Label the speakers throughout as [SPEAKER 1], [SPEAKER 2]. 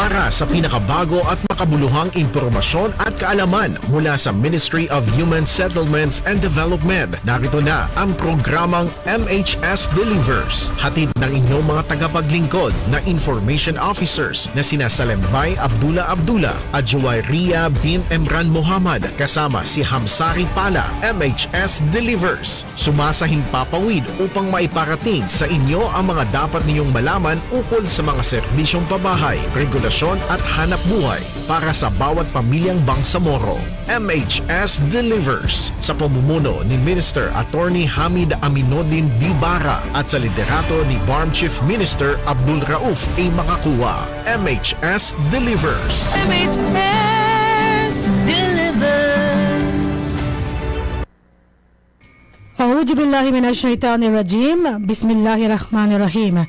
[SPEAKER 1] Para sa pinakabago at makabuluhang impormasyon at kaalaman mula sa Ministry of Human Settlements and Development, narito na ang programang MHS Delivers. Hatid ng inyong mga tagapaglingkod na information officers na sina Salembay Abdullah at Juwayriya bin Emran Muhammad kasama si Hamsari Pala. MHS Delivers, sumasahing papawid upang maiparating sa inyo ang mga dapat ninyong malaman ukol sa mga serbisyong pabahay, regulasyon at hanap buhay para sa bawat pamilyang Bangsamoro. MHS Delivers sa pamumuno ni Minister Attorney Hamid Aminuddin Bibara at sa liderato ni BARM Chief Minister Abdul Rauf A. Makakuwa. MHS Delivers.
[SPEAKER 2] MHS Delivers.
[SPEAKER 3] A'udhu billahi minash shaitanir rajim. Bismillahirrahmanirrahim.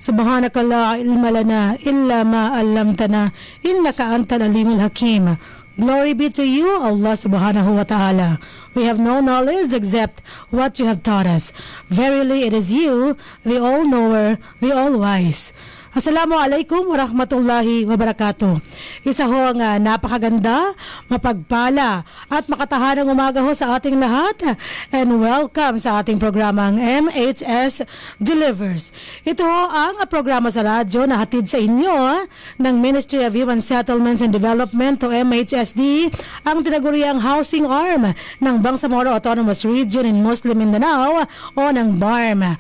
[SPEAKER 3] Subhanaka la ilma lana illa ma 'allamtana innaka antal alimul hakim. Glory be to you, Allah subhanahu wa ta'ala. We have no knowledge except what you have taught us. Verily it is you, the all-knower, the all-wise. Assalamualaikum warahmatullahi wabarakatuh. Isa ho ang napakaganda, mapagpala at makatahanang umaga ho sa ating lahat, and welcome sa ating programang MHS Delivers. Ito ho ang programa sa radyo na hatid sa inyo ng Ministry of Human Settlements and Development o MHSD, ang tinaguriang housing arm ng Bangsamoro Autonomous Region in Muslim Mindanao o ng BARM.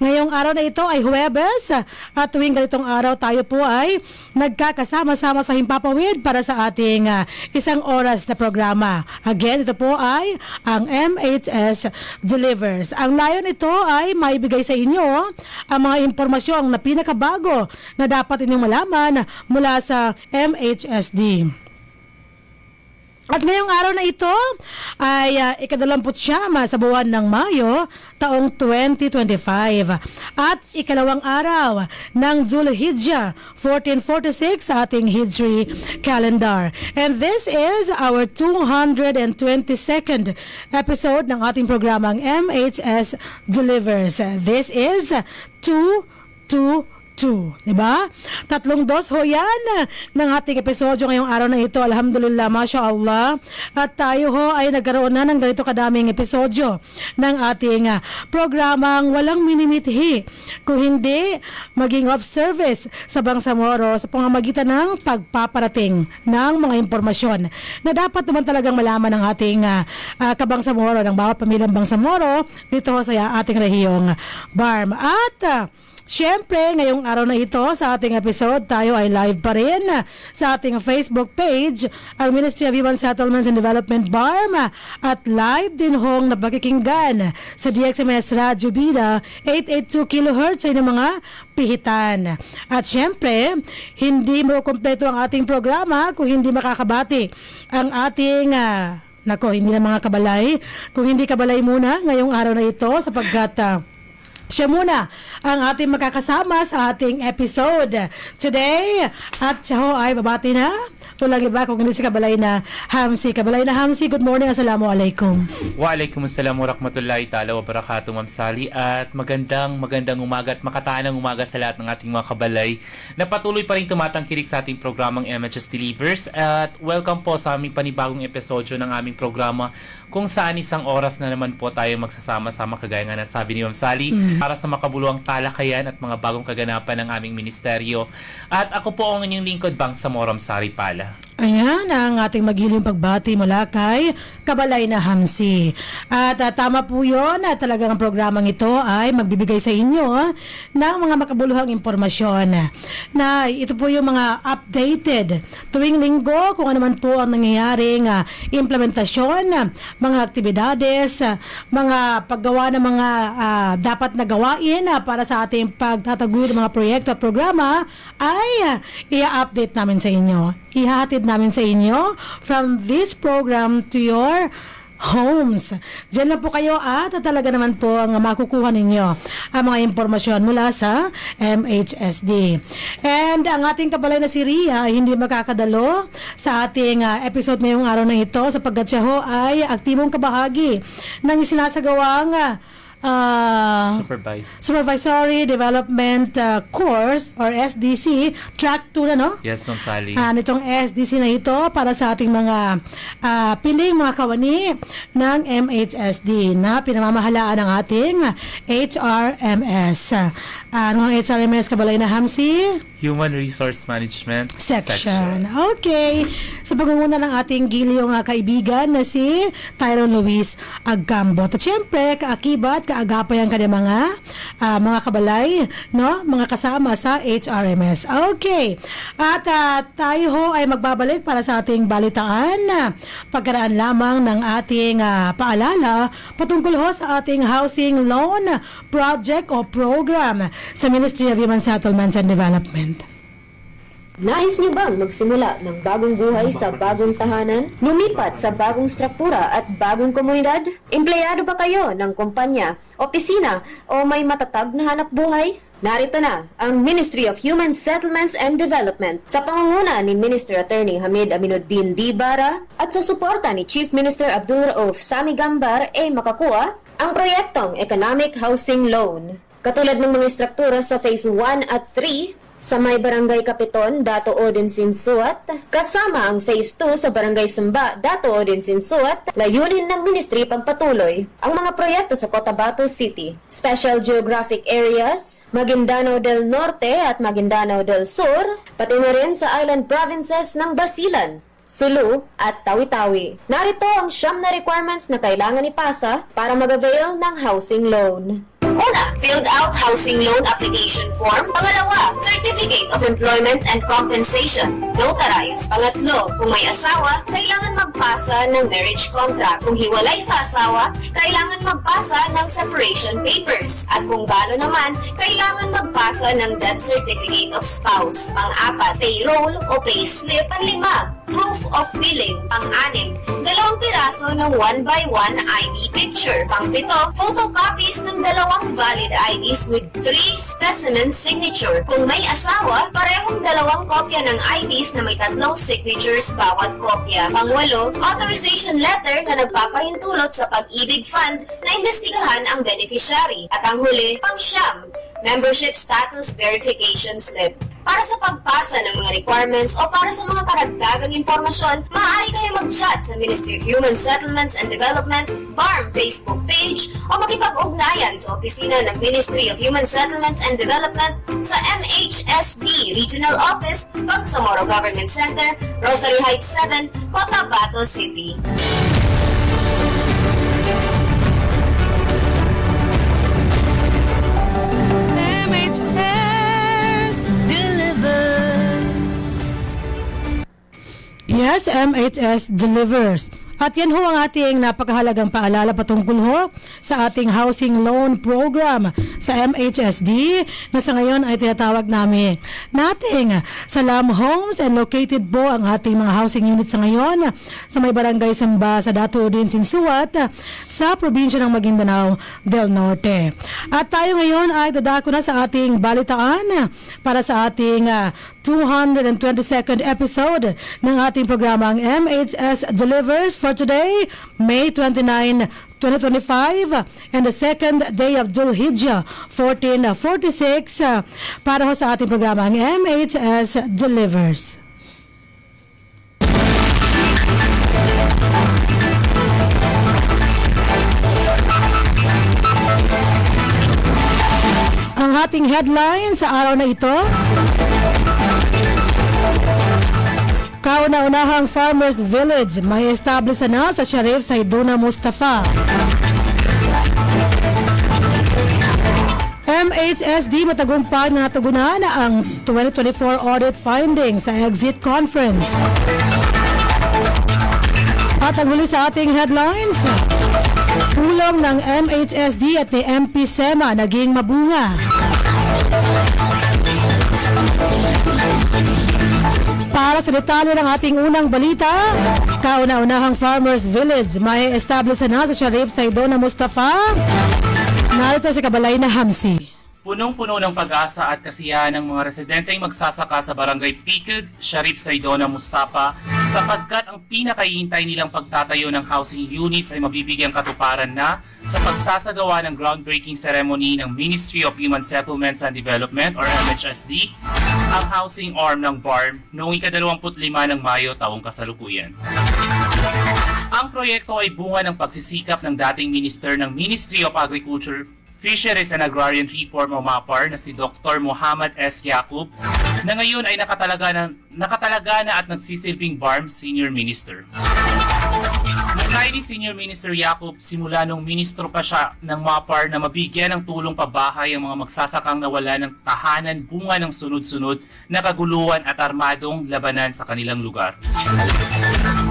[SPEAKER 3] Ngayong araw na ito ay Huwebes at tuwing ganitong araw tayo po ay nagkakasama-sama sa Himpapawid para sa ating isang oras na programa. Again, ito po ay ang MHS Delivers. Ang layon nito ay maibigay sa inyo ang mga impormasyon na pinakabago na dapat inyong malaman mula sa MHSD. At ngayong araw na ito ay ika-29 sa buwan ng Mayo, taong 2025. At ikalawang araw ng Zulhijjah, 1446 sa ating Hijri calendar. And this is our 222nd episode ng ating programang MHS Delivers. This is 222. Diba? 3 dos ho yan ng ating episodyo ngayong araw na ito. Alhamdulillah, Masya Allah. At tayo ho ay nagkaroon na ng ganito kadaming episodyo ng ating programang walang minimithi kung hindi maging of service sa Bangsamoro sa pamamagitan ng pagpaparating ng mga impormasyon na dapat naman talagang malaman ng ating kabangsamoro, ng bawat pamilyang Bangsamoro dito sa ating rehiyong BARM. At siyempre, ngayong araw na ito sa ating episode, tayo ay live pa rin sa ating Facebook page, ang Ministry of Human Settlements and Development BARM, at live din hong napakikinggan sa DXMS Radio Bida 882 kHz sa inyong mga pihitan. At siyempre, hindi mo kompleto ang ating programa kung hindi makakabati ang ating hindi na mga kabalay, kung hindi kabalay muna ngayong araw na ito sapagkat siya muna ang ating makakasama sa ating episode today. At siya ho ay babati na. Walang iba kung hindi si Kabalay na Hamsi. Kabalay na Hamsi, good morning. Assalamualaikum.
[SPEAKER 4] Waalaikumsalam warahmatullahi ta'ala wabarakatuh, Ma'am Sally. At magandang umaga at makataanang umaga sa lahat ng ating mga kabalay na patuloy pa rin tumatangkilik sa ating programang MHS Delivers. At welcome po sa aming panibagong episodyo ng aming programa kung saan isang oras na naman po tayo magsasama-sama kagaya nga nasabi ni Ma'am Sally para sa makabuluhang talakayan at mga bagong kaganapan ng aming ministeryo. At ako po ang inyong lingkod, Bangsamoro Hamsari Pala.
[SPEAKER 3] Ayan ang ating magiling pagbati mula kay Kabalay na Hamsi. At tama po yun at talagang ang programang ito ay magbibigay sa inyo ng mga makabuluhang impormasyon na ito po yung mga updated tuwing linggo kung ano man po ang nangyayaring implementasyon, mga aktibidades, mga paggawa ng mga dapat na gawain para sa ating pagtataguyod ng mga proyekto at programa ay i-update namin sa inyo. Ihahatid namin sa inyo from this program to your homes. Diyan lang po kayo at talaga naman po ang makukuha ninyo ang mga impormasyon mula sa MHSD. And ang ating kabalay na si Ria hindi makakadalo sa ating episode ngayong araw na ito sapagkat siya ho ay aktibong kabahagi ng sinasagawang Supervisory Development Course or SDC, Track 2 na, no?
[SPEAKER 4] Yes, Ma'am Sally.
[SPEAKER 3] Nitong SDC na ito para sa ating mga piling mga kawani ng MHSD na pinamamahalaan ng ating HRMS. Ano ang HRMS, Kabalay na Hamsi?
[SPEAKER 4] Human Resource Management
[SPEAKER 3] Section. Okay. Sa pagunguna ng ating giliong kaibigan na si Tyrone Luis Agcambo. At syempre, kaakibat, kaagapay ang kanyang mga kabalay, no? Mga kasama sa HRMS. Okay. At tayo ho ay magbabalik para sa ating balitaan. Pagkaraan lamang ng ating paalala patungkol ho sa ating housing loan project o program sa Ministry of Human Settlements and Development.
[SPEAKER 5] Nais niyo bang magsimula ng bagong buhay sa bagong tahanan? Lumipat sa bagong struktura at bagong komunidad? Empleyado ba kayo ng kumpanya, opisina o may matatag na hanap buhay? Narito na ang Ministry of Human Settlements and Development sa pangunguna ni Minister Attorney Hamid Aminuddin Dibara at sa suporta ni Chief Minister Abdul Rauf Sami Gambar ay makakuha ang proyektong Economic Housing Loan. Katulad ng mga struktura sa Phase 1 at 3 sa may Barangay Kapiton, Dato Odin Sinsuat, kasama ang Phase 2 sa Barangay Samba, Dato Odin Sinsuat, layunin ng Ministry pagpatuloy ang mga proyekto sa Cotabato City, Special Geographic Areas, Maguindanao del Norte at Maguindanao del Sur, pati na rin sa island provinces ng Basilan, Sulu at Tawi-Tawi. Narito ang 9 na requirements na kailangan ipasa para mag-avail ng housing loan. Una, filled out housing loan application form. Pangalawa, certificate of employment and compensation. Notarized. Pangatlo, kung may asawa, kailangan magpasa ng marriage contract. Kung hiwalay sa asawa, kailangan magpasa ng separation papers. At kung balo naman, kailangan magpasa ng death certificate of spouse. Pang-apat, payroll o payslip. Panlima, proof of billing. Pang-anim, 2 piraso ng 1x1 ID picture. Pang-pito, photocopies ng 2 valid IDs with 3 specimen signature. Kung may asawa, parehong 2 kopya ng IDs na may 3 signatures bawat kopya. Pang-walo, authorization letter na nagpapahintulot sa Pag-ibig Fund na imbestigahan ang beneficiary. At ang huli, pang-siyam, membership status verification slip. Para sa pagpasa ng mga requirements o para sa mga karagdagang impormasyon, maaari kayo mag-chat sa Ministry of Human Settlements and Development, BARM Facebook page o makipag-ugnayan sa opisina ng Ministry of Human Settlements and Development sa MHSD Regional Office, Bangsamoro Government Center, Rosary Heights 7, Cotabato City.
[SPEAKER 3] Yes, MHS delivers. At yan ho ang ating napakahalagang paalala patungkol ho sa ating housing loan program sa MHSD na sa ngayon ay tinatawag nating Salam Homes, and located po ang ating mga housing units sa ngayon sa may Barangay Samba sa Dato Odin Sinsuat sa probinsya ng Maguindanao del Norte. At tayo ngayon ay dadako na sa ating balitaan para sa ating 222nd episode ng ating programang MHS Delivers for today, May 29, 2025, and the second day of Dhul-Hijjah 1446 para ho sa ating programang MHS Delivers. Ang ating headline sa araw na ito, kauna-unahang Farmers Village may establish na sa Sharif Saiduna Mustafa. MHSD matagumpay na natugunan ang 2024 audit findings sa exit conference. At ang huli sa ating headlines, tulong ng MHSD at ni MP SEMA naging mabunga. Para sa detalye ng ating unang balita, kauna-unahang Farmers Village may establish na sa Sharif Saiduna Mustafa. Narito si Kabalay na Hamsi.
[SPEAKER 4] Punong-puno ng pag-asa at kasiyahan ng mga residenteng magsasaka sa Barangay Pikag, Sharif Saiduna Mustafa sapagkat ang pinakahihintay nilang pagtatayo ng housing units ay mabibigyang katuparan na sa pagsasagawa ng groundbreaking ceremony ng Ministry of Human Settlements and Development or MHSD, ang housing arm ng BARM noong ika-25 ng Mayo taong kasalukuyan. Ang proyekto ay bunga ng pagsisikap ng dating minister ng Ministry of Agriculture, Fisheries and Agrarian Reform o MAPAR na si Dr. Muhammad S. Yaqub na ngayon ay nakatalaga na at nagsisilbing BARM Senior Minister. Nagkaya ni Senior Minister Yaqub simula nung ministro pa siya ng MAPAR na mabigyan ng tulong pabahay ang mga magsasakang nawala ng tahanan bunga ng sunod-sunod na kaguluhan at armadong labanan sa kanilang lugar.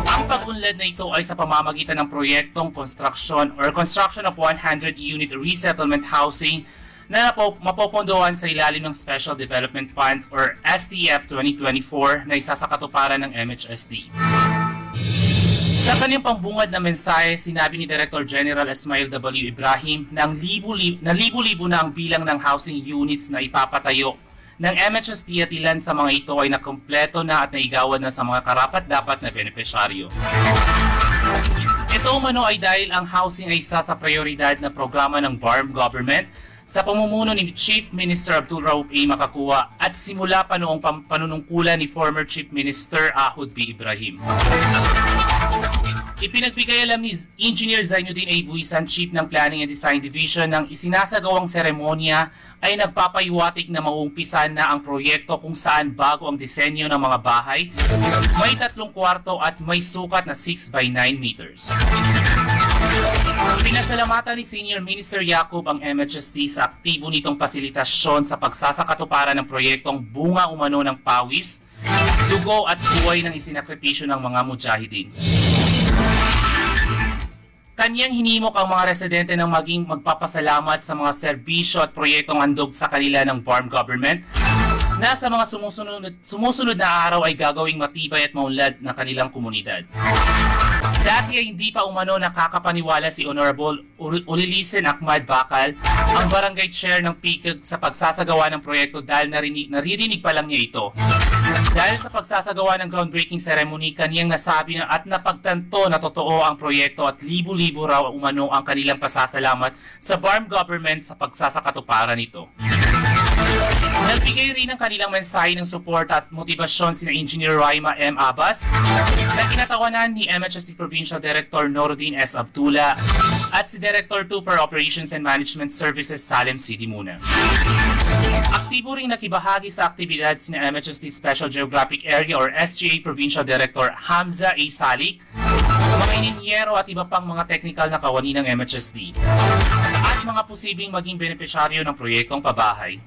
[SPEAKER 4] Ang pag-unlad na ito ay sa pamamagitan ng proyektong construction of 100-unit resettlement housing na mapopondohan sa ilalim ng Special Development Fund or SDF 2024 na isa sa katuparan ng MHSD. Sa kanyang pambungad na mensahe, sinabi ni Director General Ismail W. Ibrahim na libo-libo na ang bilang ng housing units na ipapatayo ng MHSD at ilan sa mga ito ay nakumpleto na at naigawan na sa mga karapat-dapat na benepisyaryo. Ito umano ay dahil ang housing ay isa sa prioridad na programa ng BARM government sa pamumuno ni Chief Minister Abdul Rauf A. Makakuwa at simula pa noong panunungkulan ni former Chief Minister Ahud B. Ibrahim. Ipinagbigay alam ni Engineer Zainuddin A. Buisan, Chief ng Planning and Design Division, ng isinasagawang seremonya ay nagpapaywatik na mauumpisan na ang proyekto kung saan bago ang disenyo ng mga bahay, may 3 kwarto at may sukat na 6 by 9 meters. Pinasalamatan ni Senior Minister Yaqub ang MHSD sa aktibo nitong pasilitasyon sa pagsasakatuparan ng proyektong bunga umano ng pawis, dugo at buhay ng isinakripisyo ng mga mujahidin. Kanyang hinimok ang mga residente ng maging magpapasalamat sa mga serbisyo at proyektong handog sa kanila ng BARM government na sa mga sumusunod na araw ay gagawing matibay at maunlad na kanilang komunidad. Dati ay hindi pa umano nakakapaniwala si Honorable Ulilisen Ahmad Bakal, ang barangay chair ng PICAG sa pagsasagawa ng proyekto dahil naririnig pa lang niya ito. Dahil sa pagsasagawa ng groundbreaking ceremony, kaniyang nasabi na at napagtanto na totoo ang proyekto at libo-libo raw umano ang kanilang pasasalamat sa BARM government sa pagsasakatuparan nito. Nagbigay rin ng kanilang mensahe ng suporta at motibasyon sina Engineer Raima M. Abbas na kinatawanan ni MHSD Provincial Director Noruddin S. Abdullah at si Director 2 for Operations and Management Services Salem City Muna. Aktibo ring nakibahagi sa aktibidad sina MHSD Special Geographic Area or SGA Provincial Director Hamza A. Salik, mga ininyero at iba pang mga technical na kawani ng MHSD at mga posibleng maging benepisyaryo ng proyektong pabahay.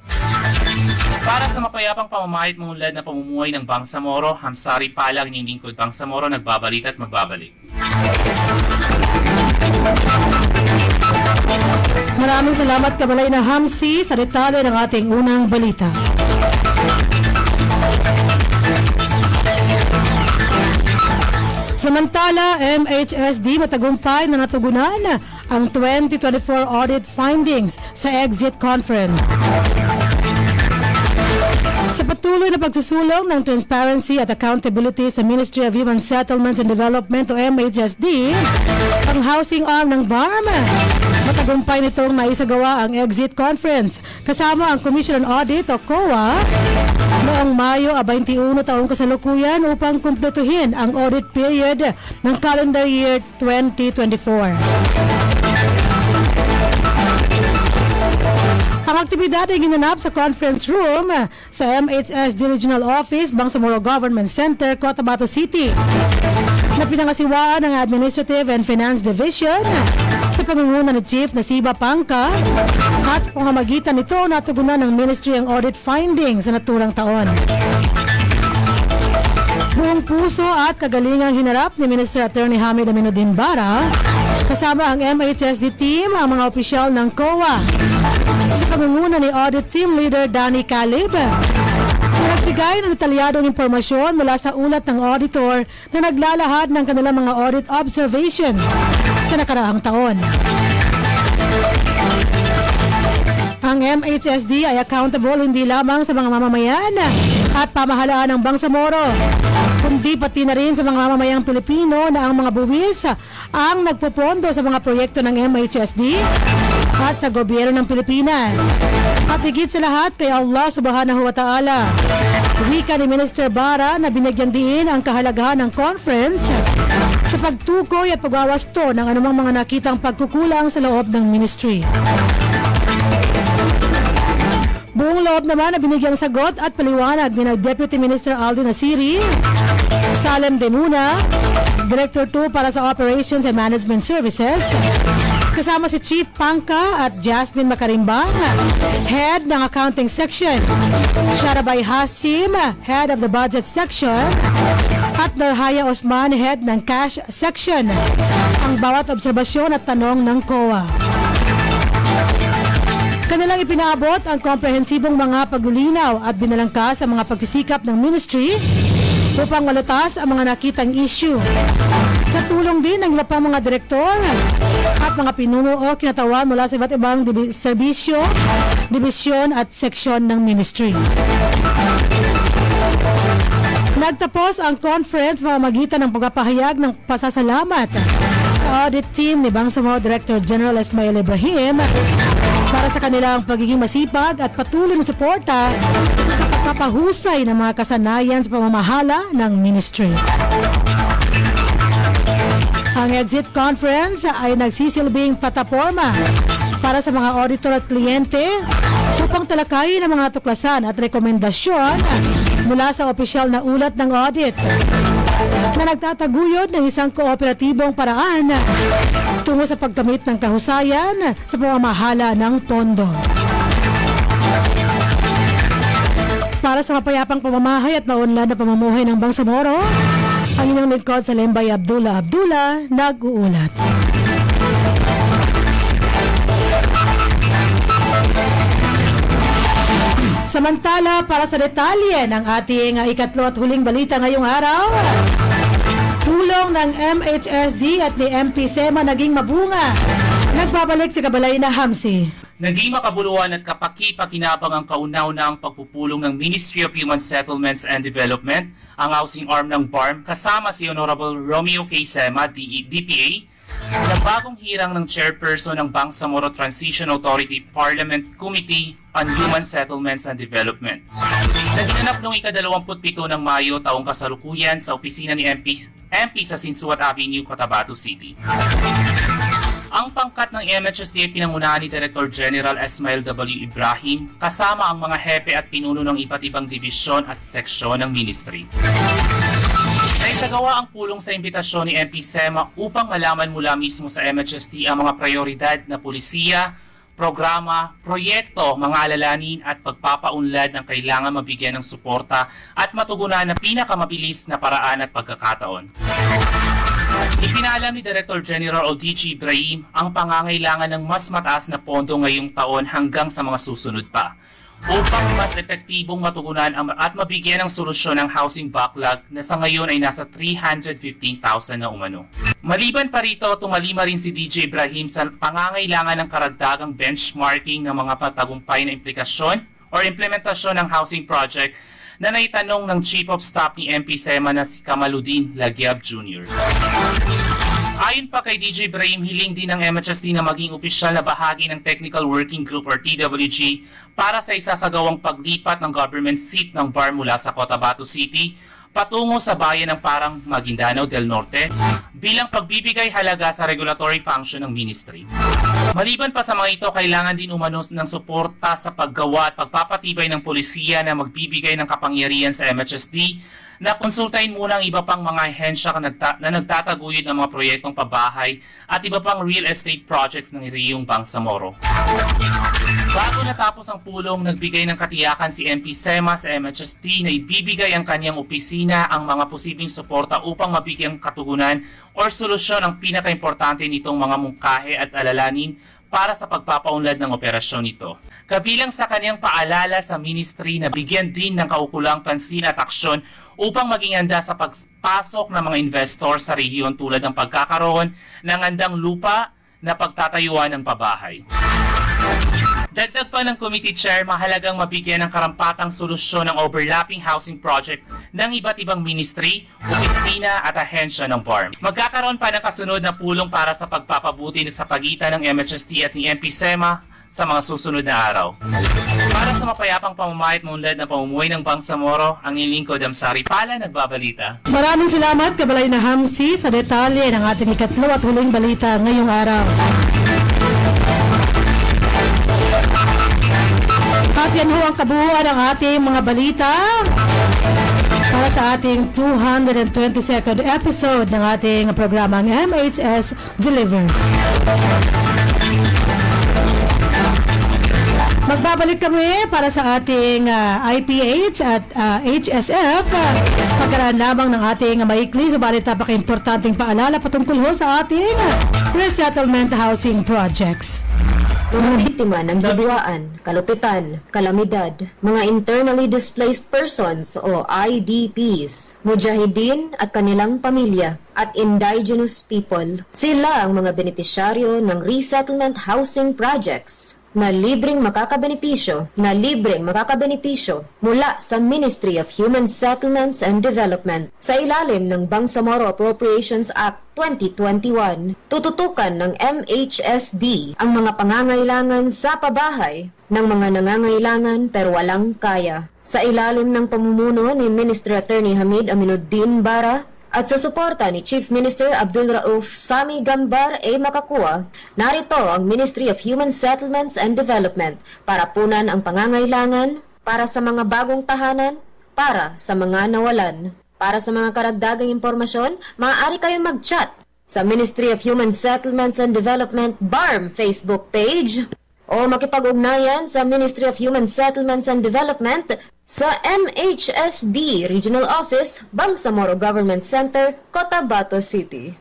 [SPEAKER 4] Para sa mapayapang pamamahit maunlad na pamumuhay ng Bangsamoro, Hamsari Palang ng Lingkod Bangsamoro nagbabalita at magbabalik.
[SPEAKER 3] Maraming salamat Kabalay na Hamsi sa detalye ng ating unang balita. Samantala, MHSD matagumpay na natugunan ang 2024 audit findings sa exit conference. Sa patuloy na pagsusulong ng transparency at accountability sa Ministry of Human Settlements and Development o MHSD, ang housing arm ng BARM, matagumpay nitong naisagawa ang exit conference kasama ang Commission on Audit o COA noong Mayo 21 taong kasalukuyan upang kumpletuhin ang audit period ng calendar year 2024. Ang aktibidad ay ginanap sa conference room sa MHSD Regional Office, Bangsamoro Government Center, Cotabato City, na pinangasiwaan ng Administrative and Finance Division sa pangunguna ni Chief Nasiba Pangka at sa pamamagitan nito natugunan ng Ministry ang audit findings sa naturang taon. Buong puso at kagalingang hinarap ni Minister Attorney Hamid Aminuddin Bara kasama ang MHSD team, ang mga opisyal ng COA sa pangunguna ni Audit Team Leader Danny Calib. Nagbigay ng detalyadong impormasyon mula sa ulat ng auditor na naglalahad ng kanilang mga audit observation sa nakaraang taon. Ang MHSD ay accountable hindi lamang sa mga mamamayan at pamahalaan ng Bangsamoro, kundi Kundi pati na rin sa mga mamamayang Pilipino na ang mga buwis ang nagpopondo sa mga proyekto ng MHSD at sa gobyerno ng Pilipinas. At higit sa lahat kay Allah subhanahu wa ta'ala. Wika ni Minister Bara na binigyan din ang kahalagahan ng conference sa pagtukoy at pagwawasto ng anumang mga nakitang pagkukulang sa loob ng ministry. Buong loob naman na binigyang sagot at paliwanag ni Deputy Minister Alden Asiri, Salem Demuna, Director 2 para sa Operations and Management Services, kasama si Chief Pangka at Jasmine Macarimbang, Head ng Accounting Section, Sharabay Hasim, Head of the Budget Section, at Narhaya Osman, Head ng Cash Section, ang bawat obserbasyon at tanong ng COA. Kanilang ipinaabot ang komprehensibong mga paglilinaw at binalangka sa mga pagsisikap ng ministry upang malutas ang mga nakitang issue. Sa tulong din ng iba pang mga direktor at mga pinuno o kinatawan mula sa iba't ibang serbisyo, dibisyon at seksyon ng ministry. Nagtapos ang conference pamamagitan ng pagpapahayag ng pasasalamat sa audit team ni Bangsamoro Director General Ismail Ibrahim para sa kanilang pagiging masipag at patuloy na suporta sa pagpapahusay ng mga kasanayan sa pamamahala ng ministry. Ang exit conference ay nagsisilbing plataforma para sa mga auditor at kliyente upang talakayin ang mga tuklasan at rekomendasyon mula sa opisyal na ulat ng audit na nagtataguyod ng isang kooperatibong paraan tungo sa paggamit ng kahusayan sa pamamahala ng pondo. Para sa mapayapang pamamahay at maunlad na pamumuhay ng Bangsamoro, ang inyong lingkod sa Lembay Abdullah nag-uulat. Samantala, para sa detalye ng ating ikatlo at huling balita ngayong araw, tulong ng MHSD at ni MP Sema naging mabunga. Nagbabalik si Kabalay na Hamsi.
[SPEAKER 4] Naging makabuluhan at kapaki-pakinabang ang kaunaunang pagpupulong ng Ministry of Human Settlements and Development, ang housing arm ng BARM, kasama si Honorable Romeo K. Sema, DPA, na bagong hirang ng chairperson ng Bangsamoro Transition Authority Parliament Committee on Human Settlements and Development. Naginanap noong ika-27 ng Mayo taong kasalukuyan sa opisina ni MP sa Sinsuat Avenue, Cotabato City. Ang pangkat ng MHSD ay pinangunahan ni Director General Ismail W. Ibrahim kasama ang mga hepe at pinuno ng iba't ibang dibisyon at seksyon ng ministry. Naisagawa ang pulong sa imbitasyon ni MP Sema upang malaman mula mismo sa MHSD ang mga prioridad na pulisiya, programa, proyekto, mga alalanin at pagpapaunlad ng kailangan mabigyan ng suporta at matugunan na pinakamabilis na paraan at pagkakataon. Ipinalam ni Director General O.D.G. Ibrahim ang pangangailangan ng mas mataas na pondo ngayong taon hanggang sa mga susunod pa upang mas epektibong matugunan at mabigyan ng solusyon ang housing backlog na sa ngayon ay nasa 315,000 na umano. Maliban pa rito, tumalima rin si DJ Ibrahim sa pangangailangan ng karagdagang benchmarking ng mga patagumpay na implikasyon o implementasyon ng housing project na naitanong ng Chief of Staff ni MP Sema na si Kamaluddin Lagyab Jr. Ayon pa kay DJ Ibrahim, hiling din ng MHSD na maging opisyal na bahagi ng Technical Working Group or TWG para sa isasagawang paglipat ng government seat ng BARM mula sa Cotabato City patungo sa bayan ng Parang Maguindanao del Norte bilang pagbibigay halaga sa regulatory function ng ministry. Maliban pa sa mga ito, kailangan din umano ng suporta sa paggawa at pagpapatibay ng polisiya na magbibigay ng kapangyarihan sa MHSD na konsultahin muna ang iba pang mga ahensya na nagtataguyod ng mga proyektong pabahay at iba pang real estate projects ng Riyong Bangsamoro. Bago natapos ang pulong, nagbigay ng katiyakan si MP Sema sa MHSD na ibibigay ang kanyang opisina ang mga posibleng suporta upang mabigyang katugunan o solusyon ang pinakaimportante nitong mga mungkahe at alalanin para sa pagpapaunlad ng operasyon nito. Kabilang sa kanyang paalala sa ministry na bigyan din ng kaukulang pansin at aksyon upang maging handa sa pagpasok ng mga investor sa rehiyon tulad ng pagkakaroon ng handang lupa na pagtatayuan ng pabahay. Dagdag pa ng committee chair, mahalagang mabigyan ng karampatang solusyon ng overlapping housing project ng iba't ibang ministry, opisina at ahensya ng BARM. Magkakaroon pa ng kasunod na pulong para sa pagpapabuti sa pagitan ng MHST at ni MP SEMA sa mga susunod na araw. Para sa mapayapang pamamahay at maunlad na pamumuhay ng Bangsamoro, ang nilingkod Damsari Pala nagbabalita.
[SPEAKER 3] Maraming salamat, Kabalay na Hamsi, sa detalye ng ating ikatlo at huling balita ngayong araw. At yan ho ang kabuuan ng ating mga balita para sa ating 222nd episode ng ating programang MHS Delivers. Magbabalik kami para sa ating IPH at HSF. Pagkaraan lamang ng ating maikli, subalit napaka-importanting paalala patungkol ho sa ating resettlement housing projects.
[SPEAKER 5] Mga biktima ng hidwaan, kalupitan, kalamidad, mga internally displaced persons o IDPs, mujahideen at kanilang pamilya, at indigenous people. Sila ang mga benepisyaryo ng resettlement housing projects na libreng makakabenepisyo mula sa Ministry of Human Settlements and Development sa ilalim ng Bangsamoro Appropriations Act 2021. Tututukan ng MHSD ang mga pangangailangan sa pabahay ng mga nangangailangan pero walang kaya. Sa ilalim ng pamumuno ni Minister Attorney Hamid Aminuddin Bara at sa suporta ni Chief Minister Abdul Rauf Sami Gambar A. Makakua, narito ang Ministry of Human Settlements and Development para punan ang pangangailangan para sa mga bagong tahanan, para sa mga nawalan. Para sa mga karagdagang impormasyon, maaari kayong mag-chat sa Ministry of Human Settlements and Development BARM Facebook page o makipag-ugnayan sa Ministry of Human Settlements and Development sa MHSD Regional Office, Bangsamoro Government Center, Cotabato City.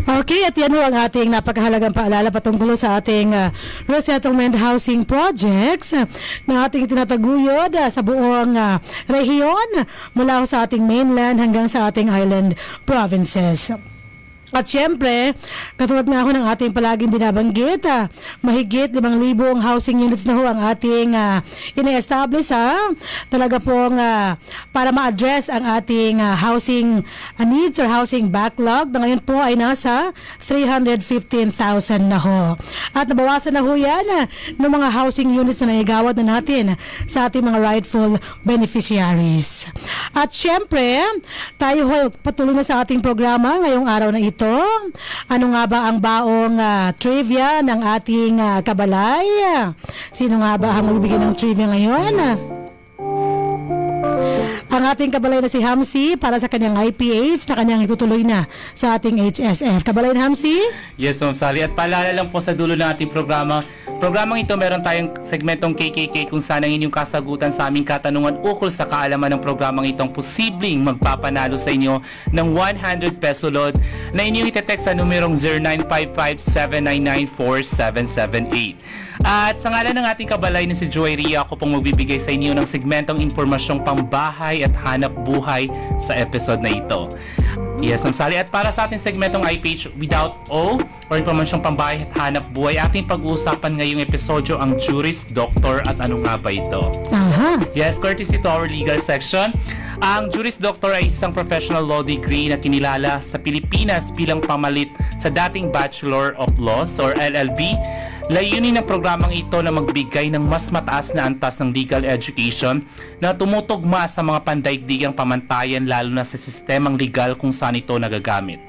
[SPEAKER 3] Okay, at yan ho ang ating napakahalagang paalala patungkol sa ating resettlement housing projects na ating tinataguyod sa buong rehiyon mula sa ating mainland hanggang sa ating island provinces. At syempre, katulad nga ho ng ating palaging binabanggit, mahigit 5,000 housing units na ho ang ating ina-establish talaga pong para ma-address ang ating housing needs or housing backlog na ngayon po ay nasa 315,000 na ho. At nabawasan na ho yan ng mga housing units na naigawad na natin sa ating mga rightful beneficiaries. At syempre, tayo ho patuloy na sa ating programa ngayong araw na ito. Ano nga ba ang baong trivia ng ating kabalay? Sino nga ba ang magbibigay ng trivia ngayon? Ang ating kabalay na si Hamsi para sa kanyang IPH na kanyang itutuloy na sa ating HSF. Kabalay na Hamsi?
[SPEAKER 4] Yes, Ma'am Sally. At paalala lang po sa dulo ng ating programang ito, meron tayong segmentong KKK kung saan ang inyong kasagutan sa aming katanungan ukol sa kaalaman ng programang itong posibleng magpapanalo sa inyo ng 100 peso load na inyong itetext sa numerong 0955-799-4778. At sa ngalan ng ating kabalay na si Joy Ria, ako pong magbibigay sa inyo ng segmentong impormasyong pambahay at hanap buhay sa episode na ito. Yes, Ma'am Sally. At para sa ating segmentong iPage Without O or impormasyong pambahay at hanap buhay, ating pag-uusapan ngayong episodyo ang Juris Doctor at ano nga ba ito?
[SPEAKER 3] Aha.
[SPEAKER 4] Yes, courtesy to our legal section. Ang Juris Doctor ay isang professional law degree na kinilala sa Pilipinas bilang pamalit sa dating Bachelor of Laws or LLB. Layunin ng programang ito na magbigay ng mas mataas na antas ng legal education na tumutugma sa mga pandaigdigang pamantayan lalo na sa sistemang legal kung saan ito nagagamit.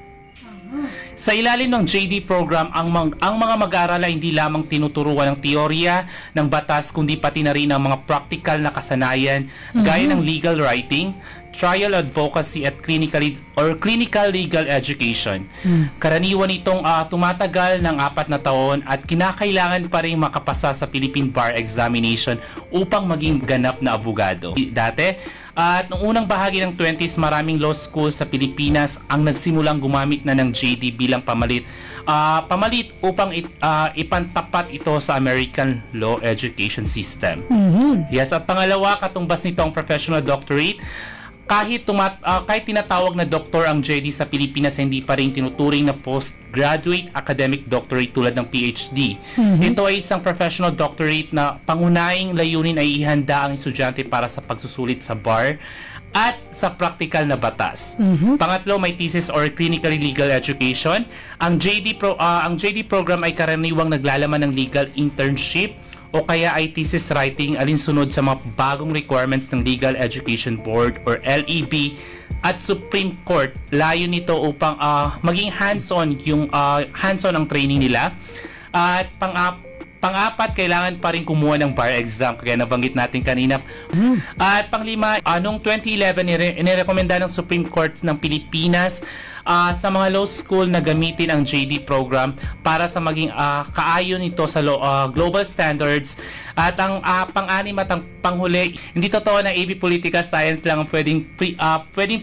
[SPEAKER 4] Sa ilalim ng JD program, ang mga mag-aaral ay hindi lamang tinuturuan ng teorya ng batas kundi pati na rin ang mga practical na kasanayan gaya ng legal writing, trial advocacy at clinical legal education. Karaniwan itong tumatagal ng 4 na taon at kinakailangan pa rin makapasa sa Philippine Bar Examination upang maging ganap na abogado. Dati, at noong unang bahagi ng 20s, maraming law schools sa Pilipinas ang nagsimulang gumamit na ng JD bilang pamalit upang ipantapat ito sa American law education system. Yes, at pangalawa, katumbas nito ang professional doctorate. kahit tinatawag na doktor ang JD sa Pilipinas, hindi pa rin tinuturing na postgraduate academic doctorate tulad ng PhD. Ito ay isang professional doctorate na pangunahing layunin ay ihanda ang estudyante para sa pagsusulit sa bar at sa practical na batas. Pangatlo, may thesis or clinically legal education. Ang JD program ay karaniwang naglalaman ng legal internship o kaya ay thesis writing alinsunod sa mga bagong requirements ng Legal Education Board or LEB at Supreme Court. Layo nito upang maging hands-on ang training nila. At pang-apat, kailangan pa rin kumuha ng bar exam, kaya nabanggit natin kanina. At panglima, noong 2011, inirekomenda ng Supreme Court ng Pilipinas sa mga law school na gamitin ang JD program para sa maging kaayon nito sa global standards. At ang pang-anim at ang panghuli, hindi totoo na AB Political Science lang ang pwedeng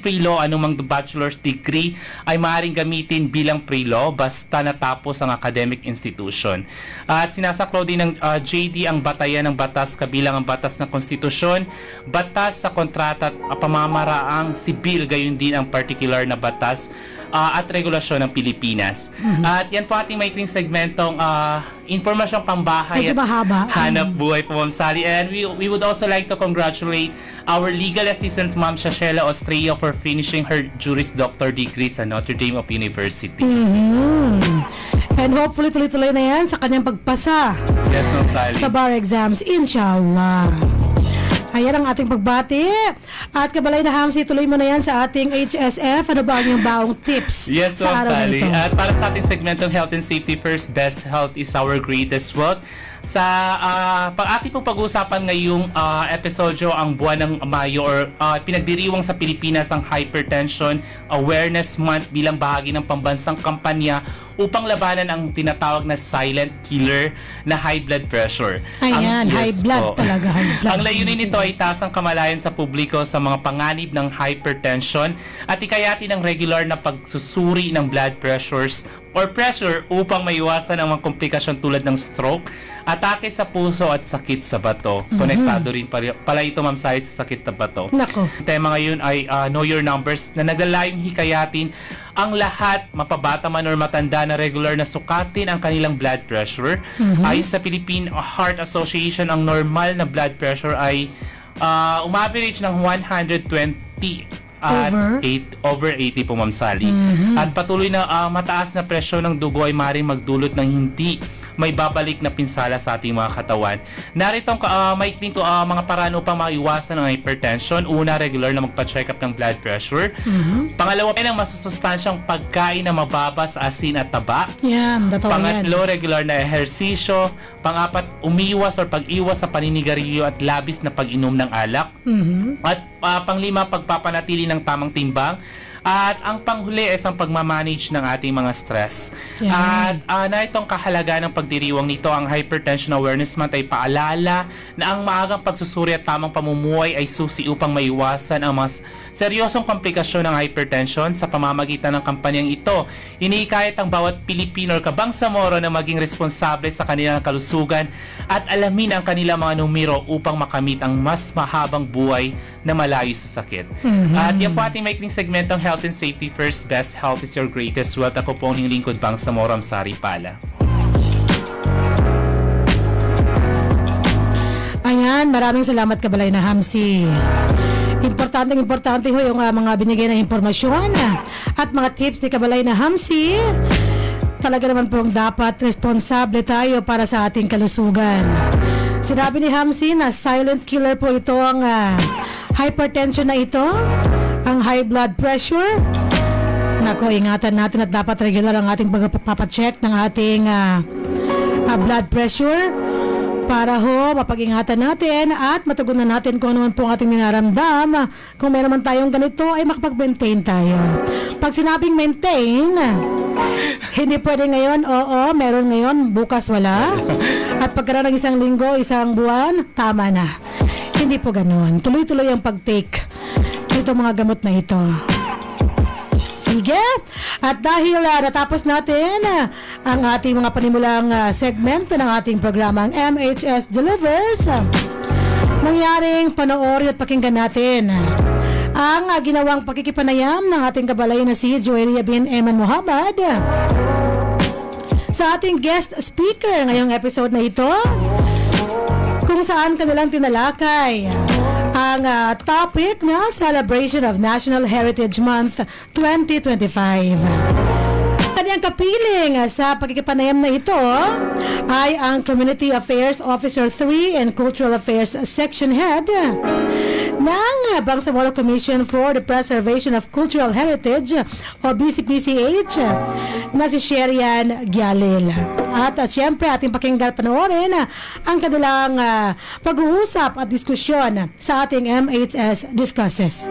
[SPEAKER 4] pre-law, anumang bachelor's degree ay maaaring gamitin bilang pre-law basta natapos ang academic institution. At sinasaklaw din ng JD ang batayan ng batas kabilang ang batas ng konstitusyon, batas sa kontrata at pamamaraang sibil, gayon din ang particular na batas at regulasyon ng Pilipinas. At yan po ating maikling segmentong informasyong pambahay
[SPEAKER 3] Medyo
[SPEAKER 4] at
[SPEAKER 3] mahaba.
[SPEAKER 4] hanap buhay po, Ma'am Sally. And we would also like to congratulate our legal assistant, Ma'am Shashela Ostreo, for finishing her Juris Doctor degree sa Notre Dame of University.
[SPEAKER 3] And hopefully tuloy-tuloy na yan sa kanyang pagpasa
[SPEAKER 4] Yes, Ma'am Sally.
[SPEAKER 3] sa bar exams, inshallah. Ayan ang ating pagbati. At Kabalay na Hamsi, tuloy mo na yan sa ating HSF. Ano ba ang iyong baong tips
[SPEAKER 4] Yes,
[SPEAKER 3] sa
[SPEAKER 4] Ma'am
[SPEAKER 3] araw na
[SPEAKER 4] Sally.
[SPEAKER 3] ito?
[SPEAKER 4] At para sa ating segmentong Health and Safety First, Best Health is Our Greatest Wealth. Sa ating pong pag-uusapan ngayong episodyo, ang buwan ng Mayo or pinagdiriwang sa Pilipinas ang Hypertension Awareness Month bilang bahagi ng pambansang kampanya upang labanan ang tinatawag na silent killer na high blood pressure.
[SPEAKER 3] Ayan, high blood talaga, high blood.
[SPEAKER 4] Ang layunin nito ay itaas ang kamalayan sa publiko sa mga panganib ng hypertension at ikayati ng regular na pagsusuri ng blood pressures or pressure upang maiwasan ang mga komplikasyon tulad ng stroke, atake sa puso at sakit sa bato. Konektado rin pala ito, Ma'am Sally, sa sakit sa bato.
[SPEAKER 3] Nako.
[SPEAKER 4] Ang tema ngayon ay Know Your Numbers na naglalayong hikayatin ang lahat, mapabata man or matanda, na regular na sukatin ang kanilang blood pressure. Ayon sa Philippine Heart Association, ang normal na blood pressure ay umaverage ng 120 at over 80 po, Ma'am Sally. At patuloy na mataas na presyo ng dugo ay maaaring magdulot ng hindi may babalik na pinsala sa ating mga katawan. Narito ang maikling mga paraan upang maiwasan ang hypertension. Una, regular na magpa-check up ng blood pressure. Pangalawa, ay ng masusustansyang pagkain na mababa sa asin at taba.
[SPEAKER 3] Yan, totoo yan.
[SPEAKER 4] Pangatlo, regular na ehersisyo. Pangapat, umiwas or pag-iwas sa paninigarilyo at labis na pag-inom ng alak. At panglima, pagpapanatili ng tamang timbang. At ang panghuli ay ang pagmamanage ng ating mga stress.
[SPEAKER 3] Yan.
[SPEAKER 4] At na itong kahalagaan ng pagdiriwang nito, ang Hypertension Awareness Month ay paalala na ang maagang pagsusuri at tamang pamumuhay ay susi upang maiwasan ang mas seryosong komplikasyon ng hypertension. Sa pamamagitan ng kampanyang ito, iniikayat ang bawat Pilipino or kabangsamoro na maging responsable sa kanilang kalusugan at alamin ang kanilang mga numero upang makamit ang mas mahabang buhay na malayo sa sakit. At yan po ating maikling segmentong Health and Safety First, Best Health is Your Greatest Wealth. Ako po ang inyong lingkod, Bangsamoro Amsari Pala.
[SPEAKER 3] Ayan, maraming salamat Kabalay na Hamsi. Importante ho yung mga binigay na impormasyon at mga tips ni Kabalay na Hamsi. Talaga naman pong dapat responsable tayo para sa ating kalusugan. Sinabi ni Hamsi na silent killer po ito ang hypertension na ito, ang high blood pressure. Nako, ingatan natin at dapat regular ang ating pagpapacheck ng ating blood pressure para ho mapag-ingatan natin at matugunan natin kung ano man po ang ating ninaramdam. Kung meron man tayong ganito ay makapag-maintain tayo. Pag sinabing maintain, hindi pwede ngayon, oo, meron ngayon, bukas wala. At pagkaraan ng isang linggo, isang buwan, tama na. Hindi po ganoon. Tuloy-tuloy ang pag-take nito mga gamot na ito. Sige. At dahil natapos natin ang ating mga panimulang segmento ng ating programang MHS Delivers, mangyaring panoorin at pakinggan natin ang ginawang pagkikipanayam ng ating kabalay na si Joelia bin Eman Muhammad sa ating guest speaker ngayong episode na ito, kung saan kanilang tinalakay ang topic na Celebration of National Heritage Month 2025. Kanyang kapiling sa pagkikipanayam na ito ay ang Community Affairs Officer 3 and Cultural Affairs Section Head ng Bangsamoro Commission for the Preservation of Cultural Heritage o BCPCH na si Sherian Gialil. At siyempre ating pakinggan panoorin ang kanilang pag-uusap at diskusyon sa ating MHS Discusses.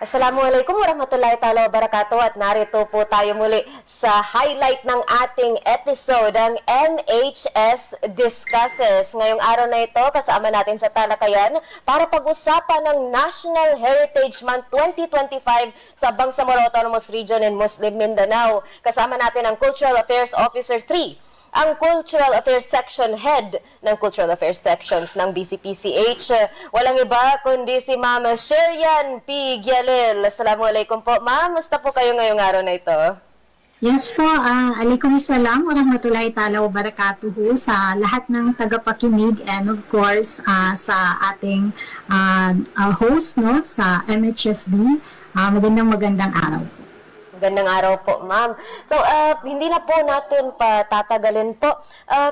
[SPEAKER 5] Assalamualaikum warahmatullahi taala wabarakatuh at narito po tayo muli sa highlight ng ating episode ng MHS Discusses. Ngayong araw na ito, kasama natin sa talakayan para pag-usapan ng National Heritage Month 2025 sa Bangsamoro Autonomous Region in Muslim Mindanao. Kasama natin ang Cultural Affairs Officer 3, ang Cultural Affairs Section Head ng Cultural Affairs Sections ng BCPCH. Walang iba kundi si Ma'am Sherian P. Gialil. Assalamualaikum po, Ma'am. Musta po kayo ngayong araw na ito?
[SPEAKER 6] Yes po, alaikum salam warahmatullahi ta'ala wabarakatuhu sa lahat ng tagapakinig and of course sa ating host no sa MHSD. Magandang araw.
[SPEAKER 5] Magandang araw po, Ma'am. So, hindi na po natin patatagalin po.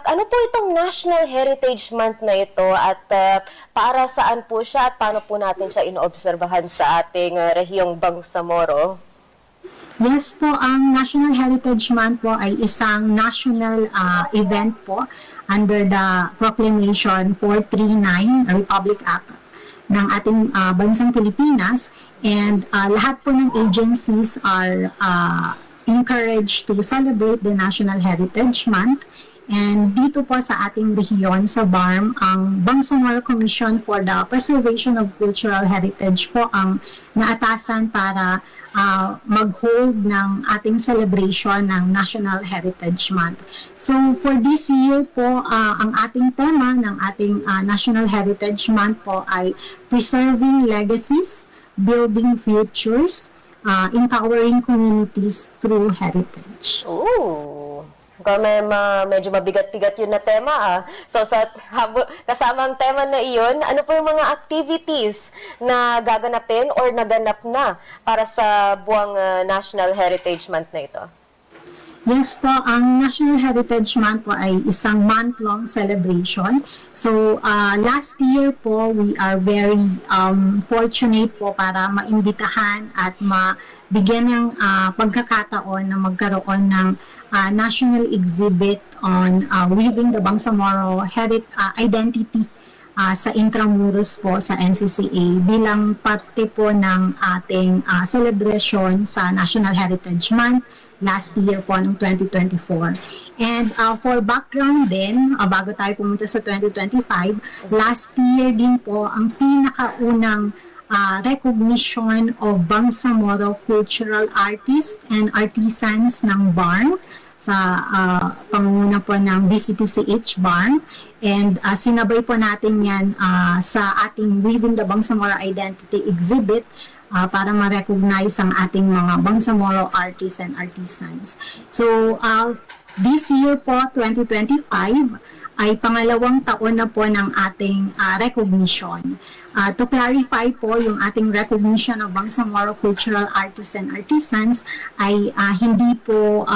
[SPEAKER 5] Ano po itong National Heritage Month na ito at para saan po siya at paano po natin siya inoobserbahan sa ating rehiyong Bangsamoro?
[SPEAKER 6] Yes po, ang National Heritage Month po ay isang national event po under the Proclamation 439 Republic Act ng ating bansang Pilipinas, and lahat po ng agencies are encouraged to celebrate the National Heritage Month. And dito po sa ating rehiyon sa BARM, ang Bangsamoro Commission for the Preservation of Cultural Heritage po ang naatasan para mag-hold ng ating celebration ng National Heritage Month. So for this year po, ang ating tema ng ating National Heritage Month po ay Preserving Legacies, Building Futures, Empowering Communities Through Heritage.
[SPEAKER 5] Ooh! Medyo mabigat-bigat yun na tema. So, kasama ang tema na iyon, ano po yung mga activities na gaganapin or naganap na para sa buwang National Heritage Month na ito?
[SPEAKER 6] Yes po, ang National Heritage Month po ay isang month-long celebration. So, last year po, we are very fortunate po para maimbitahan at mabigyan ng pagkakataon na magkaroon ng national exhibit on weaving the Bangsamoro identity sa Intramuros po sa NCCA bilang parte po ng ating celebration sa National Heritage Month last year po noong 2024. And for background din, bago tayo pumunta sa 2025, last year din po ang pinakaunang recognition of Bangsamoro cultural artists and artisans ng BARM sa pangunguna po ng BCPCH BARM, and sinabay po natin yan sa ating Weaving the Bangsamoro Identity exhibit para ma-recognize ang ating mga Bangsamoro artists and artisans. So this year po, 2025, ay pangalawang taon na po ng ating recognition. To clarify po, yung ating recognition of Bangsamoro cultural artists and artisans ay hindi po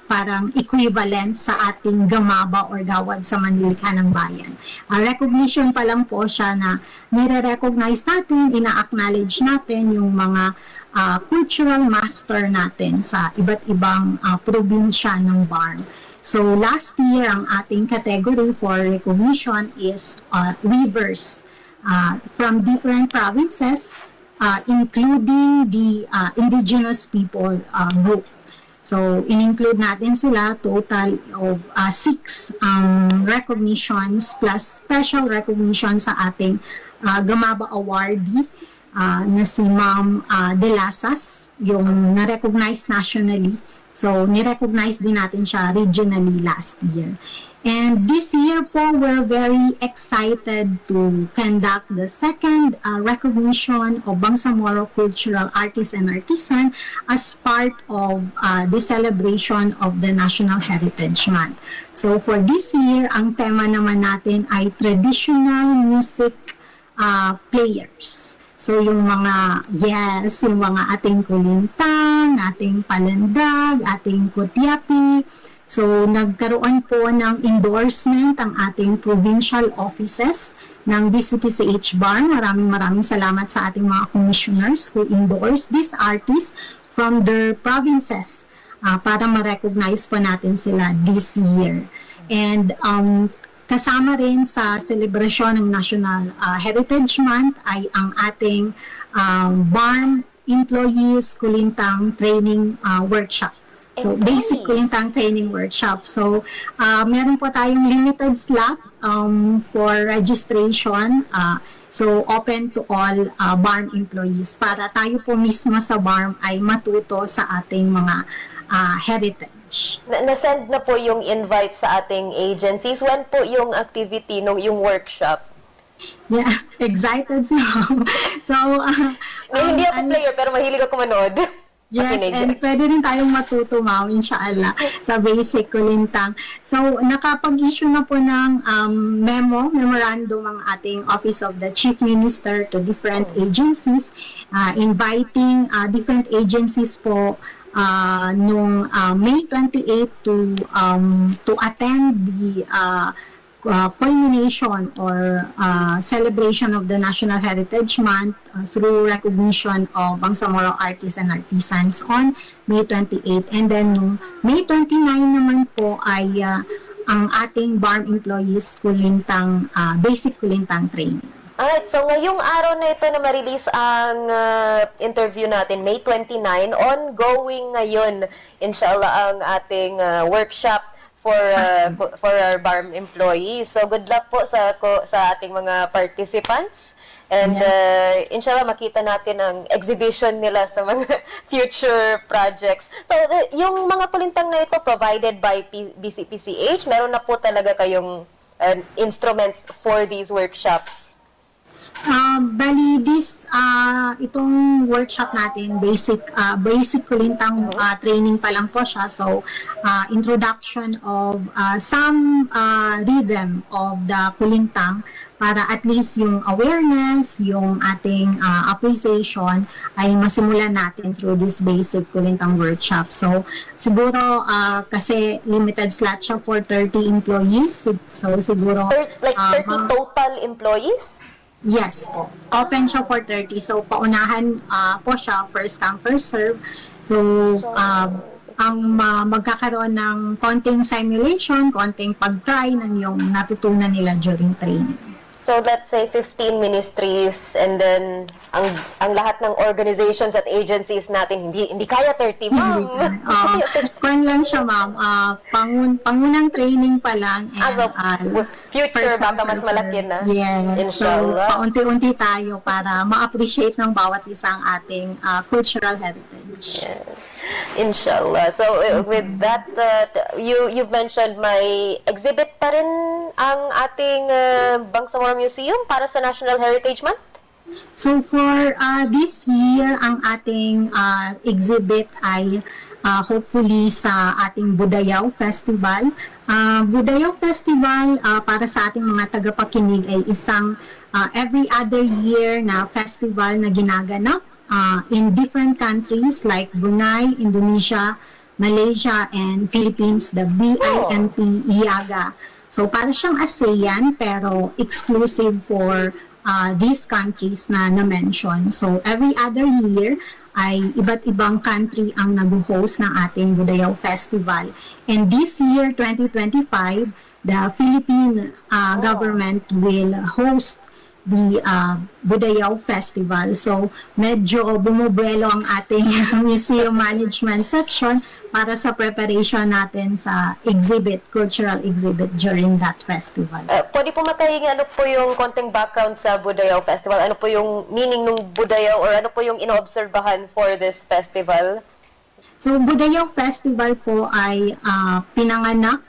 [SPEAKER 6] parang equivalent sa ating gamaba or gawad sa Manlilikha ng Bayan. Recognition pa lang po siya na nire-recognize natin, ina-acknowledge natin yung mga cultural master natin sa iba't ibang probinsya ng BARM. So last year, ang ating category for recognition is weavers from different provinces, including the indigenous people group. So in-include natin sila, total of 6 recognitions plus special recognition sa ating Gamaba awardee na si Ma'am De Lasas, yung na-recognize nationally So, nirecognize din natin siya regionally last year. And this year po, we're very excited to conduct the second recognition of Bangsamoro Cultural Artists and Artisan as part of the celebration of the National Heritage Month. So, for this year, ang tema naman natin ay traditional music players. So, yung mga ating kulintang, ating palandag, ating kutyapi. So, nagkaroon po ng endorsement ang ating provincial offices ng BCPCH BARM. Maraming salamat sa ating mga commissioners who endorse these artists from their provinces para ma-recognize po natin sila this year. And kasama rin sa selebrasyon ng National Heritage Month ay ang ating BARM Employees Kulintang Training Workshop. So, basic kulintang training workshop. So, meron po tayong limited slot for registration. So, open to all BARM employees para tayo po mismo sa BARM ay matuto sa ating mga heritage.
[SPEAKER 7] Na-send na po yung invite sa ating agencies. When po yung activity, yung workshop?
[SPEAKER 6] Yeah, excited siya. So,
[SPEAKER 7] hindi ako player, pero mahilig ako manood.
[SPEAKER 6] yes, and pwede rin tayong matuto, ma'am, inshallah, sa basic kulintang. So, nakapag-issue na po ng memorandum ang ating Office of the Chief Minister to different agencies, inviting different agencies po nung May 28 to attend the culmination or celebration of the National Heritage Month through recognition of Bangsamoro artists and artisans on May 28. And then nung May 29 naman po ay ang ating BARM employees kulintang basic kulintang training.
[SPEAKER 7] Alright, so ngayong araw na ito na ma-release ang interview natin, May 29, ongoing ngayon, inshallah, ang ating workshop for our BARM employees. So good luck po sa ating mga participants. And inshallah makita natin ang exhibition nila sa mga future projects. So yung mga kulintang na ito provided by BCPCH, meron na po talaga kayong instruments for these workshops.
[SPEAKER 6] Bali, itong workshop natin, basic kulintang training pa lang po siya. So, introduction of some rhythm of the kulintang para at least yung awareness, yung ating appreciation ay masimulan natin through this basic kulintang workshop. So, siguro kasi limited slot siya for 30 employees. So, siguro...
[SPEAKER 7] Like 30 total employees?
[SPEAKER 6] Yes po. Open siya for 30. So, paunahan po siya, first come, first serve. So, ang magkakaroon ng konting simulation, konting pag-try ng yung natutunan nila during training.
[SPEAKER 7] So, let's say 15 ministries and then ang lahat ng organizations at agencies natin, hindi kaya 30, ma'am.
[SPEAKER 6] Kung lang siya, ma'am. Pangunang training pa lang.
[SPEAKER 7] So, future, baka mas malaki na.
[SPEAKER 6] Yes.
[SPEAKER 7] Inshallah.
[SPEAKER 6] So, paunti-unti tayo para ma-appreciate ng bawat isang ating cultural heritage.
[SPEAKER 7] Yes. Inshallah. So, with that, you've mentioned may exhibit pa rin ang ating Bangsamoro Museum para sa National Heritage Month?
[SPEAKER 6] So for this year, ang ating exhibit ay hopefully sa ating Budayaw Festival. Budayaw Festival para sa ating mga tagapakinig ay isang every other year na festival na ginaganap in different countries like Brunei, Indonesia, Malaysia, and Philippines, the BIMP IAGA. So, para siyang ASEAN, pero exclusive for these countries na na-mention. So, every other year, ay iba't ibang country ang nag-host ng ating Budayaw Festival. And this year, 2025, the Philippine government will host the Budayaw Festival. So, medyo bumubuelo ang ating museum management section para sa preparation natin sa cultural exhibit during that festival.
[SPEAKER 7] Pwede po makahingi ano po yung konting background sa Budayaw Festival? Ano po yung meaning ng Budayaw or ano po yung inoobserbahan for this festival?
[SPEAKER 6] So, Budayaw Festival po ay pinanganak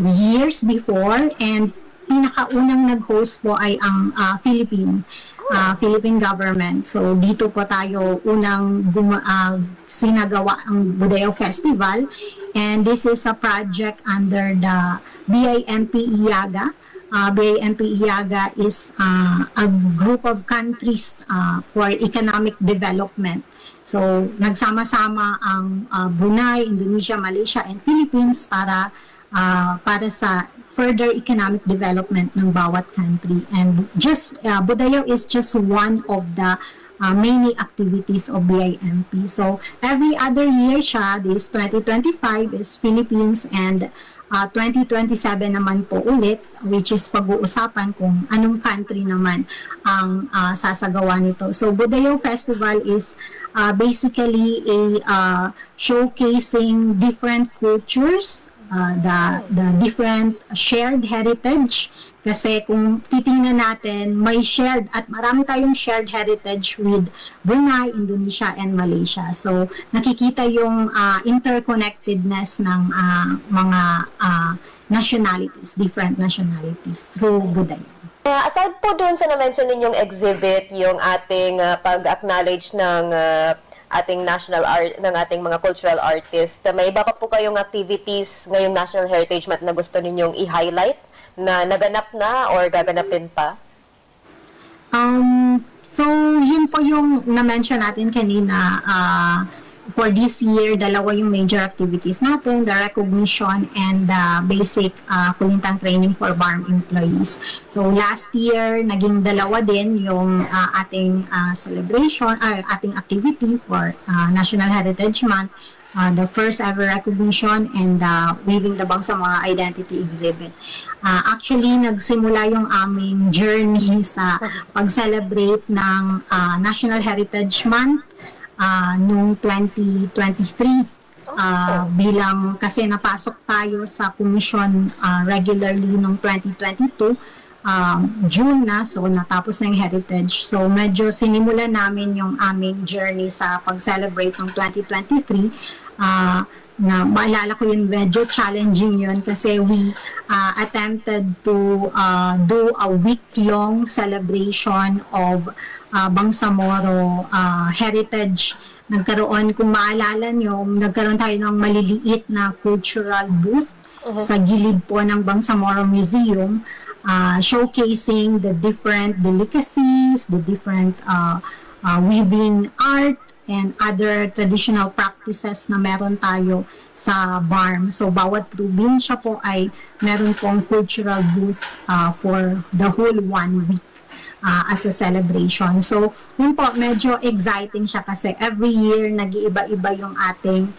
[SPEAKER 6] years before, and pinakaunang nag-host po ay ang Philippine government. So, dito po tayo unang sinagawa ang Budayaw Festival, and this is a project under the BIMP IAGA. BIMP IAGA is a group of countries for economic development. So, nagsama-sama ang Brunei, Indonesia, Malaysia, and Philippines para sa further economic development ng bawat country. And just Budayaw is just one of the many activities of BIMP. So, every other year siya, this 2025 is Philippines, and 2027 naman po ulit, which is pag-uusapan kung anong country naman ang sasagawa nito. So, Budayaw Festival is basically a showcasing different cultures, the different shared heritage. Kasi kung titingnan natin, may shared at marami tayong shared heritage with Brunei, Indonesia, and Malaysia. So, nakikita yung interconnectedness ng mga nationalities, different nationalities through Budayaw.
[SPEAKER 7] Aside po doon sa na-mention ninyong exhibit, yung ating pag-acknowledge ng ating national art, ng ating mga cultural artists, may iba pa po kayong activities ngayong National Heritage Month na gusto ninyong i-highlight na naganap na or gaganapin pa?
[SPEAKER 6] So, yun po yung na-mention natin kanina. For this year, dalawa yung major activities natin, the recognition and the basic kulintang training for BARM employees. So, last year, naging dalawa din yung ating celebration, ating activity for National Heritage Month. The first ever recognition and Weaving the Bangsamoro Identity exhibit. Actually, nagsimula yung aming journey sa pag-celebrate ng National Heritage Month noong 2023. Bilang kasi napasok tayo sa commission regularly noong 2022. June na, so natapos na yung heritage. So medyo sinimulan namin yung aming journey sa pag-celebrate ng 2023. Na maalala ko yun, medyo challenging yun kasi we attempted to do a week-long celebration of Bangsamoro heritage. Nagkaroon, kung maalala nyo, nagkaroon tayo ng maliliit na cultural booth sa gilid po ng Bangsamoro Museum, showcasing the different delicacies, the different weaving art, and other traditional practices na meron tayo sa BARM. So, bawat probinsya po ay meron pong cultural booth for the whole 1 week as a celebration. So, yun po, medyo exciting siya kasi every year nag-iiba-iba yung ating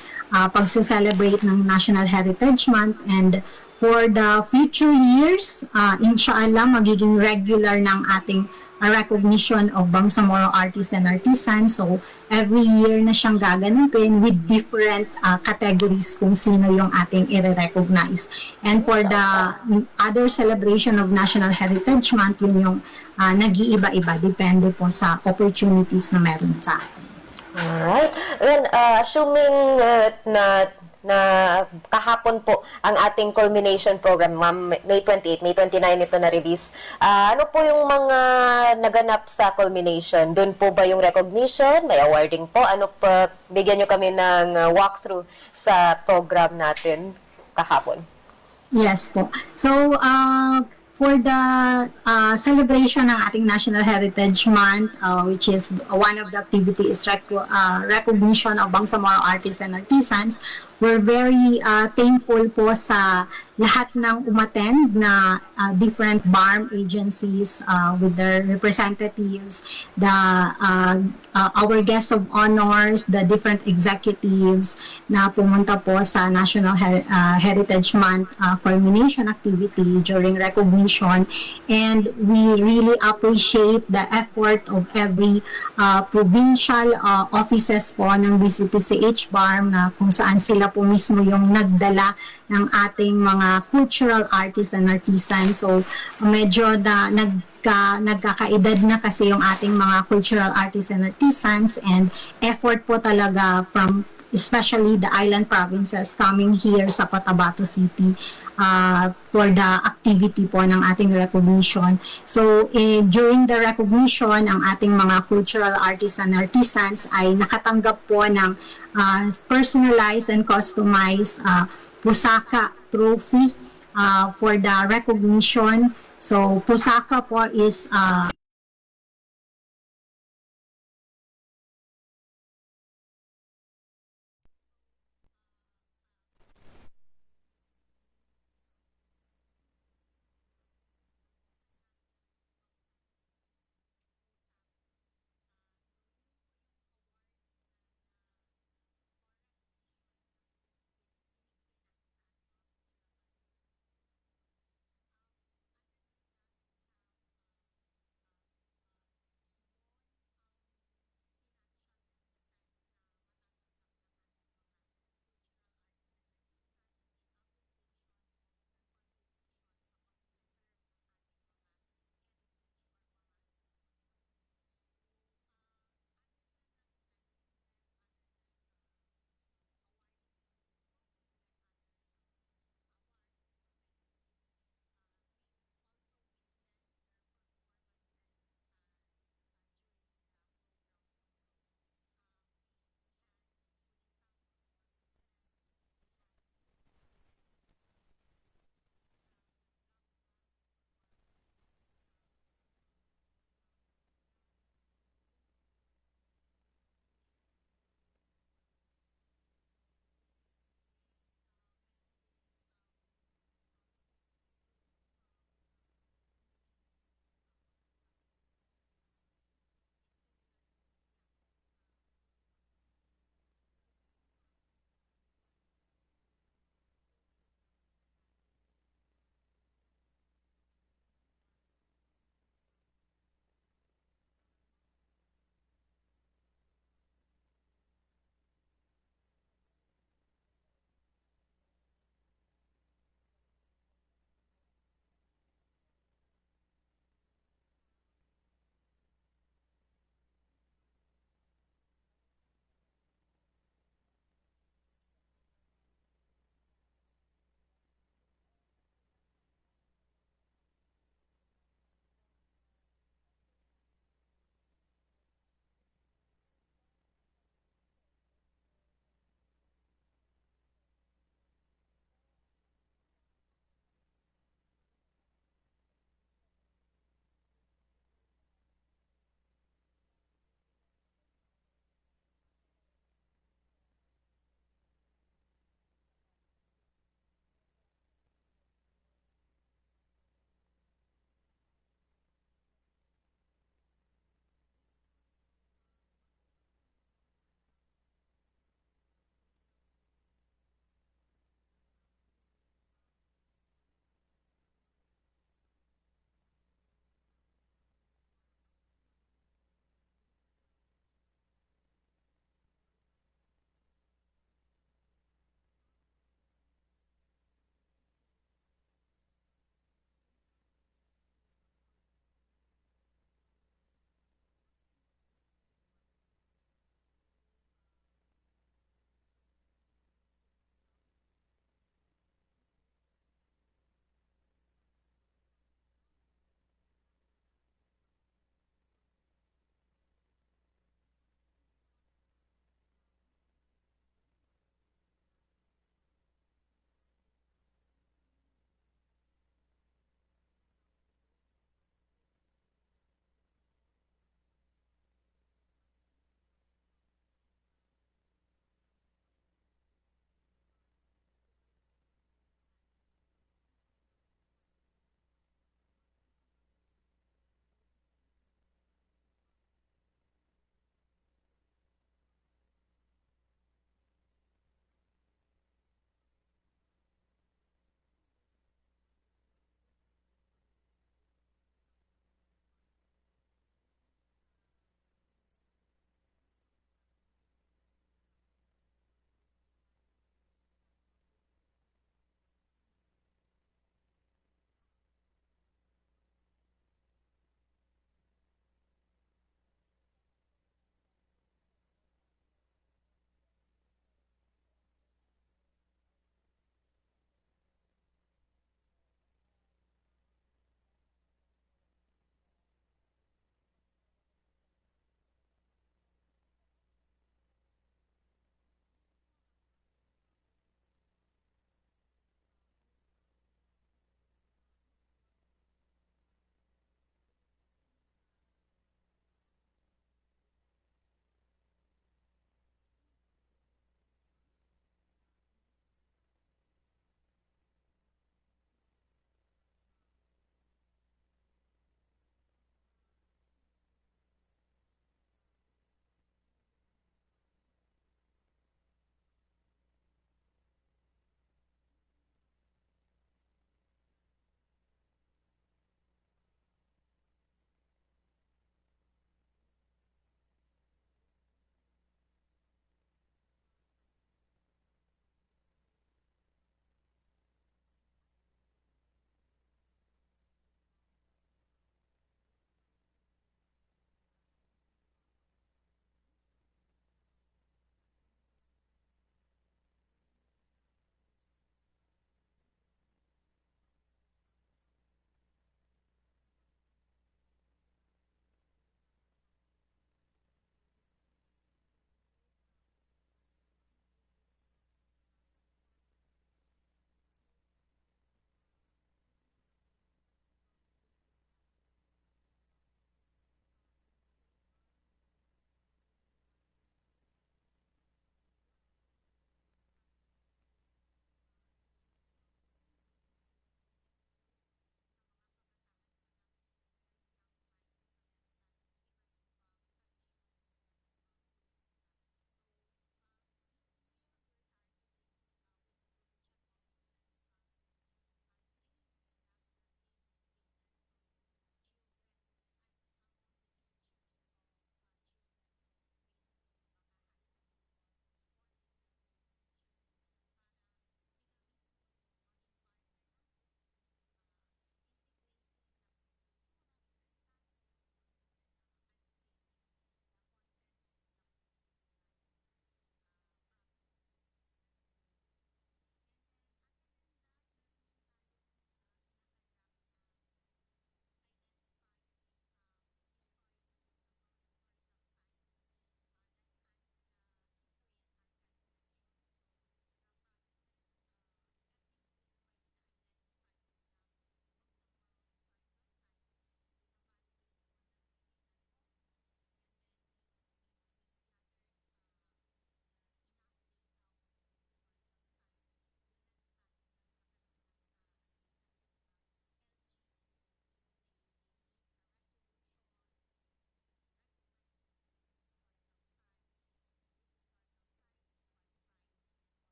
[SPEAKER 6] pagse-celebrate ng National Heritage Month, and for the future years, inshallah, magiging regular ng ating recognition of Bangsamoro artists and artisans. So, every year na siyang gaganapin with different categories kung sino yung ating i-recognize. And for the other celebration of National Heritage Month, yun yung nag-iiba-iba. Depende po sa opportunities na meron sa atin.
[SPEAKER 7] Alright. Then, assuming na kahapon po ang ating culmination program, May 28, May 29 ito na-release. Ano po yung mga naganap sa culmination? Doon po ba yung recognition? May awarding po? Ano pa? Bigyan nyo kami ng walkthrough sa program natin kahapon.
[SPEAKER 6] Yes po. So, for the celebration ng ating National Heritage Month, which is one of the activities recognition of Bangsamoro artists and artisans, we're very thankful po sa lahat ng umattend na different BARM agencies with their representatives, our guests of honors, the different executives na pumunta po sa National Heritage Month culmination activity during recognition. And we really appreciate the effort of every provincial offices po ng BCPCH BARM na kung saan sila sila po mismo yung nagdala ng ating mga cultural artists and artisans. So medyo nagkakaedad na kasi yung ating mga cultural artists and artisans, and effort po talaga from especially the island provinces coming here sa Cotabato City for the activity po ng ating recognition. So, during the recognition, ang ating mga cultural artists and artisans ay nakatanggap po ng personalized and customized pusaka trophy for the recognition. So, pusaka po is